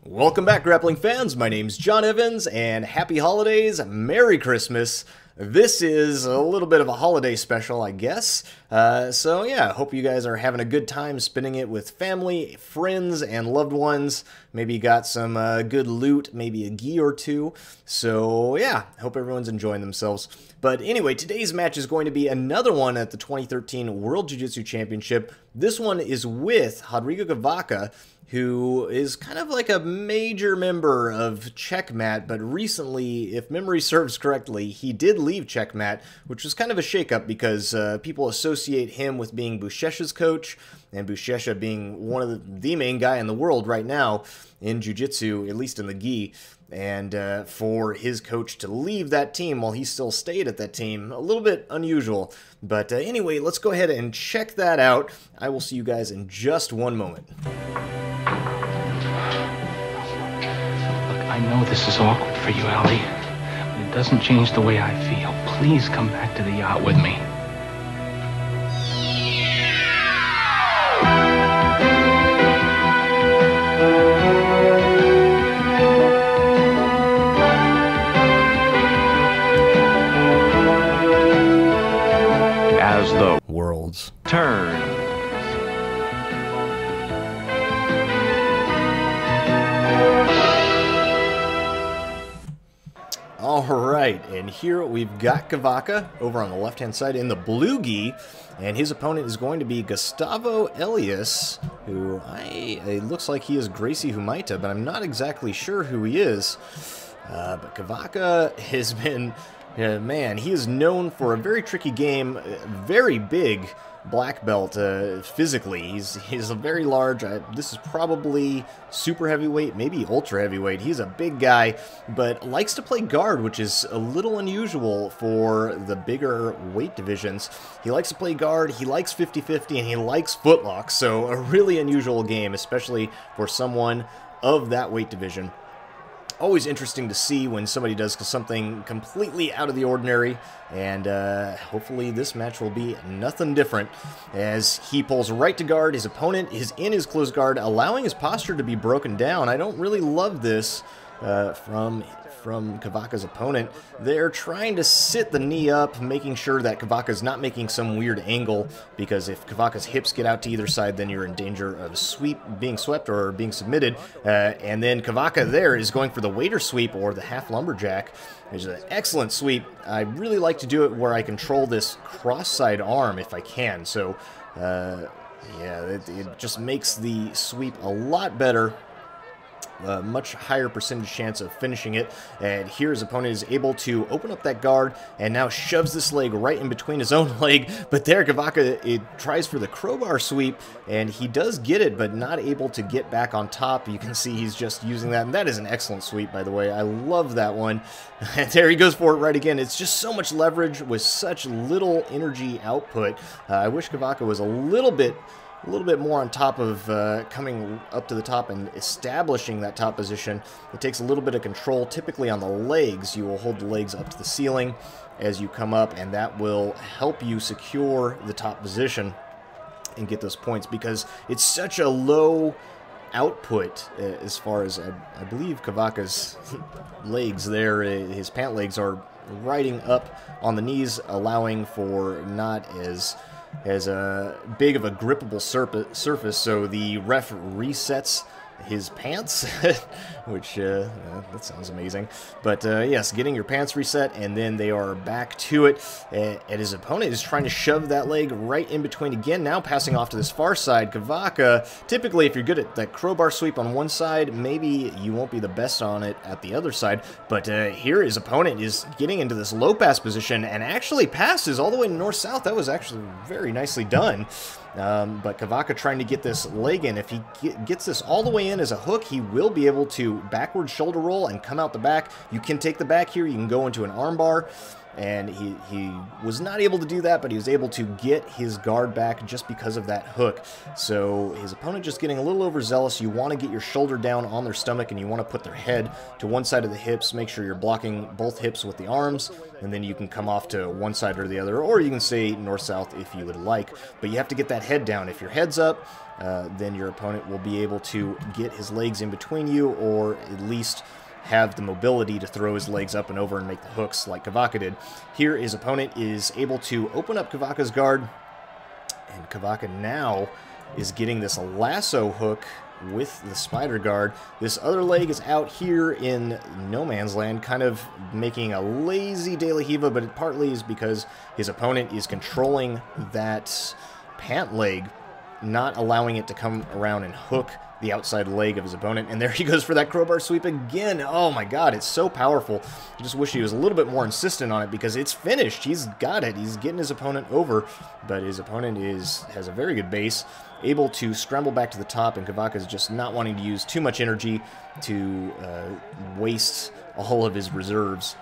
Welcome back, grappling fans. My name's John Evans, and happy holidays, Merry Christmas. This is a little bit of a holiday special, I guess. So yeah, hope you guys are having a good time spending it with family, friends, and loved ones. Maybe you got some good loot, maybe a gi or two. So yeah, hope everyone's enjoying themselves. But anyway, today's match is going to be another one at the 2013 World Jiu-Jitsu Championship. This one is with Rodrigo Cavaca, who is kind of like a major member of Checkmat, but recently, if memory serves correctly, he did leave Checkmat, which was kind of a shakeup because people associate him with being Buchecha's coach, and Buchecha being one of the main guy in the world right now in Jiu-Jitsu, at least in the gi. And for his coach to leave that team while he still stayed at that team, a little bit unusual. But anyway, let's go ahead and check that out. I will see you guys in just one moment. I know this is awkward for you, Allie, but it doesn't change the way I feel. Please come back to the yacht with me. As the Worlds turn. Alright, and here we've got Cavaca over on the left-hand side in the blue gi, and his opponent is going to be Gustavo Elias, who it looks like he is Gracie Humaita, but I'm not exactly sure who he is. But Cavaca has been, man, he is known for a very tricky game, very big black belt physically. He's a very large, this is probably super heavyweight, maybe ultra heavyweight. He's a big guy, but likes to play guard, which is a little unusual for the bigger weight divisions. He likes to play guard, he likes 50-50, and he likes footlocks, so a really unusual game, especially for someone of that weight division. Always interesting to see when somebody does something completely out of the ordinary, and hopefully this match will be nothing different as he pulls right to guard. His opponent is in his closed guard, allowing his posture to be broken down. I don't really love this from Cavaca's opponent. They're trying to sit the knee up, making sure that Cavaca's not making some weird angle, because if Cavaca's hips get out to either side, then you're in danger of being swept or being submitted. And then Cavaca there is going for the waiter sweep or the half lumberjack, which is an excellent sweep. I really like to do it where I control this cross-side arm if I can. So, yeah, it just makes the sweep a lot better. A much higher percentage chance of finishing it, and here his opponent is able to open up that guard and now shoves this leg right in between his own leg, but there Cavaca tries for the crowbar sweep, and he does get it, but not able to get back on top. You can see he's just using that, and that is an excellent sweep, by the way. I love that one. And there he goes for it right again. It's just so much leverage with such little energy output. I wish Cavaca was a little bit more on top of coming up to the top and establishing that top position. It takes a little bit of control. Typically on the legs, you will hold the legs up to the ceiling as you come up, and that will help you secure the top position and get those points, because it's such a low output as far as, I believe Cavaca's legs there, his pant legs are riding up on the knees, allowing for not as big of a grippable surface, so the ref resets his pants, which that sounds amazing. But yes, getting your pants reset, and then they are back to it, and his opponent is trying to shove that leg right in between again, now passing off to this far side. Cavaca, typically if you're good at that crowbar sweep on one side, maybe you won't be the best on it at the other side, but here his opponent is getting into this low pass position and actually passes all the way to north-south. That was actually very nicely done. But Cavaca trying to get this leg in. If he gets this all the way in as a hook, he will be able to backward shoulder roll and come out the back. You can take the back here. You can go into an arm bar. and he was not able to do that, but he was able to get his guard back just because of that hook. So his opponent just getting a little overzealous. You want to get your shoulder down on their stomach, and you want to put their head to one side of the hips. Make sure you're blocking both hips with the arms, and then you can come off to one side or the other, or you can say north-south if you would like. But you have to get that head down. If your head's up, then your opponent will be able to get his legs in between you, or at least have the mobility to throw his legs up and over and make the hooks like Cavaca did. Here, his opponent is able to open up Cavaca's guard, and Cavaca now is getting this lasso hook with the spider guard. This other leg is out here in no man's land, kind of making a lazy De La Riva, but it partly is because his opponent is controlling that pant leg, not allowing it to come around and hook the outside leg of his opponent. And there he goes for that crowbar sweep again. Oh my god, it's so powerful. I just wish he was a little bit more insistent on it, because it's finished. He's got it. He's getting his opponent over, but his opponent has a very good base, able to scramble back to the top, and Cavaca is just not wanting to use too much energy to waste all of his reserves.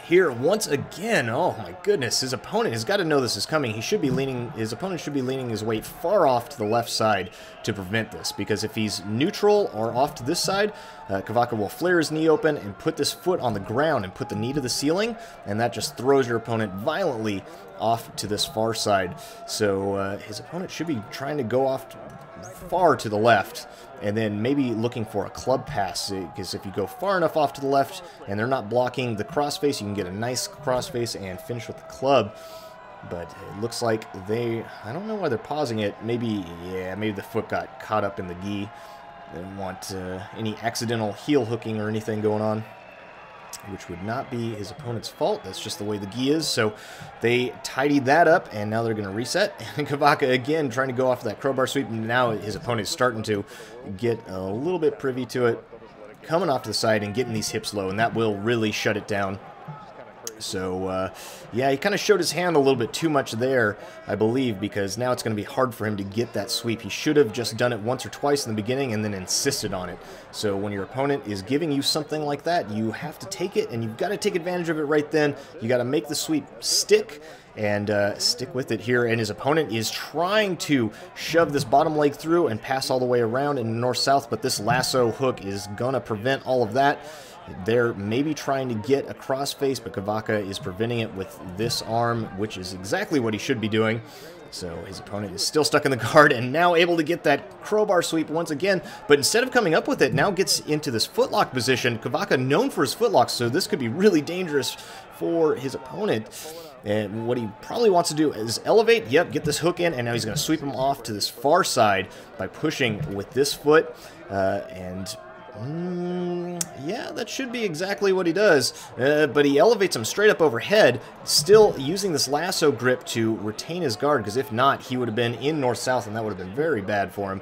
Here, once again, oh my goodness, his opponent has got to know this is coming. His opponent should be leaning his weight far off to the left side to prevent this, because if he's neutral or off to this side, Cavaca will flare his knee open and put this foot on the ground and put the knee to the ceiling, and that just throws your opponent violently off to this far side. So his opponent should be trying to go off far to the left, and then maybe looking for a club pass, because if you go far enough off to the left and they're not blocking the crossface, you can get a nice crossface and finish with the club. But it looks like I don't know why they're pausing it. Maybe the foot got caught up in the gi. They didn't want any accidental heel hooking or anything going on, which would not be his opponent's fault. That's just the way the gi is. So they tidied that up, and now they're going to reset. And Cavaca again trying to go off that crowbar sweep. And now his opponent is starting to get a little bit privy to it, coming off to the side and getting these hips low, and that will really shut it down. So, yeah, he kind of showed his hand a little bit too much there, I believe, because now it's going to be hard for him to get that sweep. He should have just done it once or twice in the beginning and then insisted on it. So when your opponent is giving you something like that, you have to take it, and you've got to take advantage of it right then. You got to make the sweep stick, and stick with it here. And his opponent is trying to shove this bottom leg through and pass all the way around in north-south, but this lasso hook is going to prevent all of that. They're maybe trying to get a crossface, but Cavaca is preventing it with this arm, which is exactly what he should be doing. So his opponent is still stuck in the guard and now able to get that crowbar sweep once again. But instead of coming up with it, now gets into this footlock position. Cavaca known for his footlocks, so this could be really dangerous for his opponent. And what he probably wants to do is elevate, yep, get this hook in, and now he's going to sweep him off to this far side by pushing with this foot. Yeah, that should be exactly what he does, but he elevates him straight up overhead, still using this lasso grip to retain his guard, because if not, he would have been in north-south, and that would have been very bad for him.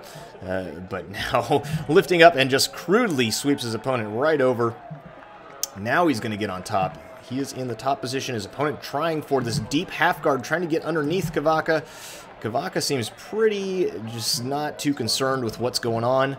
But now, lifting up and just crudely sweeps his opponent right over. Now he's going to get on top. He is in the top position. His opponent trying for this deep half guard, trying to get underneath Cavaca. Cavaca seems pretty just not too concerned with what's going on.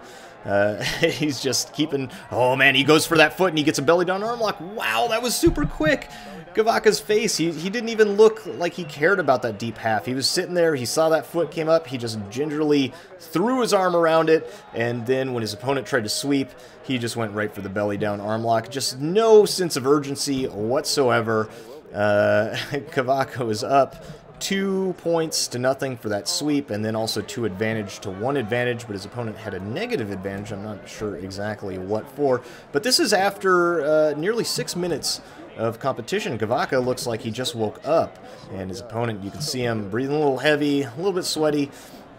He's just keeping... Oh, man, he goes for that foot, and he gets a belly-down arm lock. Wow, that was super quick. Cavaca's face, he didn't even look like he cared about that deep half. He was sitting there, he saw that foot came up, he just gingerly threw his arm around it, and then when his opponent tried to sweep, he just went right for the belly-down arm lock. Just no sense of urgency whatsoever. Cavaca is up 2 points to nothing for that sweep, and then also 2 advantage to 1 advantage, but his opponent had a negative advantage. I'm not sure exactly what for, but this is after nearly 6 minutes of competition. Cavaca looks like he just woke up, and his opponent, you can see him breathing a little heavy, a little bit sweaty.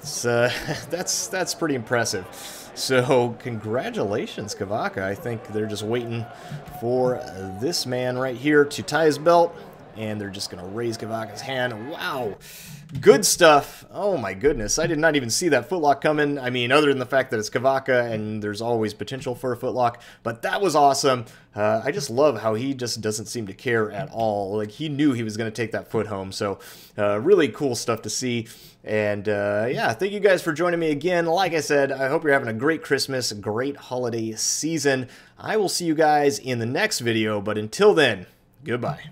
It's, that's pretty impressive. So congratulations, Cavaca. I think they're just waiting for this man right here to tie his belt, and they're just going to raise Cavaca's hand. Wow. Good stuff. Oh my goodness. I did not even see that footlock coming. I mean, other than the fact that it's Cavaca and there's always potential for a footlock, but that was awesome. I just love how he just doesn't seem to care at all. Like, he knew he was going to take that foot home. So really cool stuff to see. And yeah, thank you guys for joining me again. Like I said, I hope you're having a great Christmas, great holiday season. I will see you guys in the next video, but until then, goodbye.